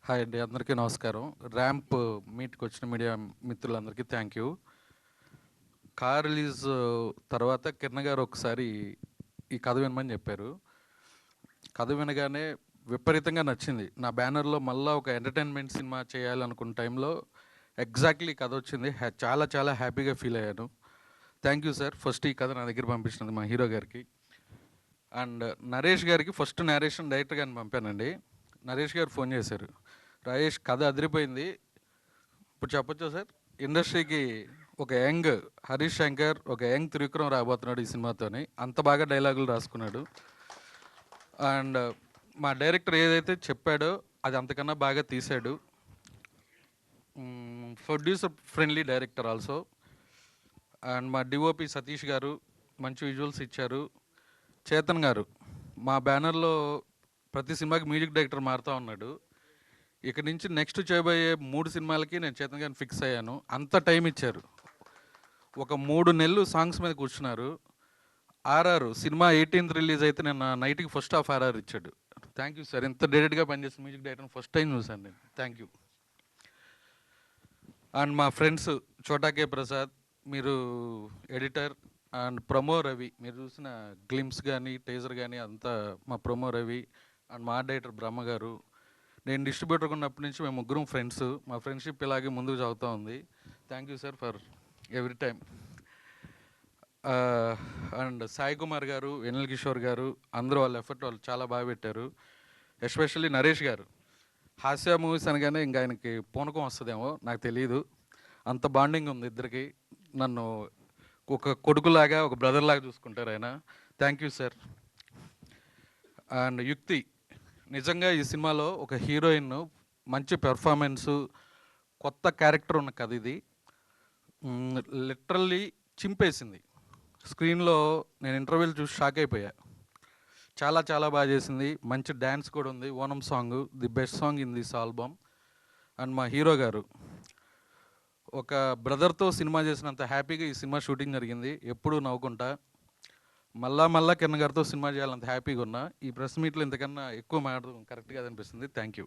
Hi అండి, అందరికీ నమస్కారం. ర్యాంప్ మీట్‌కి వచ్చిన మీడియా మిత్రులందరికీ థ్యాంక్ యూ. కార్ రిలీజ్ తర్వాత కిరణ్ గారు ఒకసారి ఈ కథ వినమని చెప్పారు. కథ వినగానే విపరీతంగా నచ్చింది. నా బ్యానర్లో మళ్ళీ ఒక ఎంటర్టైన్మెంట్ సినిమా చేయాలనుకున్న టైంలో ఎగ్జాక్ట్లీ కథ వచ్చింది. చాలా చాలా హ్యాపీగా ఫీల్ అయ్యాను. థ్యాంక్ యూ సార్, ఫస్ట్ ఈ కథ నా దగ్గర పంపించినది మా హీరో గారికి. అండ్ నరేష్ గారికి ఫస్ట్ నేరేషన్ డైరెక్టర్ గారిని పంపానండి. నరేష్ గారు ఫోన్ చేశారు, రాజేష్ కథ అదిరిపోయింది, ఇప్పుడు చెప్పొచ్చా సార్, ఇండస్ట్రీకి ఒక యంగ్ హరీష్ శంకర్, ఒక యంగ్ త్రివిక్రమ్ రాబోతున్నాడు ఈ సినిమాతోని. అంత బాగా డైలాగులు రాసుకున్నాడు. అండ్ మా డైరెక్టర్ ఏదైతే చెప్పాడో అది అంతకన్నా బాగా తీశాడు. Producer friendly director also. And మా డిఓపి సతీష్ గారు మంచి విజువల్స్ ఇచ్చారు. చేతన్ గారు మా బ్యానర్లో ప్రతి సినిమాకి మ్యూజిక్ డైరెక్టర్ మారుతూ ఉన్నాడు. ఇక నుంచి నెక్స్ట్ చేయబోయే 3 సినిమాలకి నేను చేతన్ గారిని ఫిక్స్ అయ్యాను. అంత టైం ఇచ్చారు. ఒక 3 నెలలు సాంగ్స్ మీద కూర్చున్నారు. ఆర్ఆర్ సినిమా 18th రిలీజ్ అయితే నేను నైట్కి ఫస్ట్ హాఫ్ ఆర్ఆర్ ఇచ్చాడు. థ్యాంక్ యూ సార్, ఇంత డైరెక్ట్గా పనిచేసిన మ్యూజిక్ డైరెక్టర్ ఫస్ట్ టైం చూశాను నేను. Thank you. అండ్ మా ఫ్రెండ్స్ చోటాకే ప్రసాద్, మీరు ఎడిటర్, అండ్ ప్రమో రవి, మీరు చూసిన గ్లిమ్స్ కానీ టేజర్ కానీ అంతా మా ప్రమో రవి. అండ్ మా డైరెక్టర్ బ్రహ్మ గారు. నేను డిస్ట్రిబ్యూటర్ ఉన్నప్పటి నుంచి మేము ముగ్గురం ఫ్రెండ్స్. మా ఫ్రెండ్షిప్ ఇలాగే ముందుకు సాగుతూ ఉంది. Thank you sir for every time. And Sai Kumar గారు, వెనిల్ కిషోర్ గారు, అందరూ వాళ్ళ ఎఫర్ట్ వాళ్ళు చాలా బాగా పెట్టారు. ఎస్పెషల్లీ నరేష్ గారు. హాస్య మూవీస్ అనగానే ఇంకా ఆయనకి పూనకం వస్తుందేమో నాకు తెలియదు, అంత బాండింగ్ ఉంది ఇద్దరికి. నన్ను ఒక కొడుకులాగా, ఒక బ్రదర్లాగా చూసుకుంటారు ఆయన. Thank you sir. అండ్ యుక్తి, నిజంగా ఈ సినిమాలో ఒక హీరోయిన్ మంచి పెర్ఫార్మెన్సు, కొత్త క్యారెక్టర్ ఉన్న కథ ఇది. లిటరల్లీ చింపేసింది స్క్రీన్లో. నేను ఇంటర్వ్యూలు చూసి షాక్ అయిపోయా. చాలా చాలా బాగా చేసింది. మంచి డ్యాన్స్ కూడా ఉంది. Onam song the best song in this album. And మా హీరో గారు ఒక బ్రదర్తో సినిమా చేసినంత హ్యాపీగా ఈ సినిమా షూటింగ్ జరిగింది. ఎప్పుడూ నవ్వుకుంటా మళ్ళా కిరణ్ గారితో సినిమా చేయాలంత హ్యాపీగా ఉన్నా. ఈ ప్రెస్ మీట్లో ఇంతకన్నా ఎక్కువ మాట్లాడడం కరెక్ట్గా అనిపిస్తుంది. Thank you.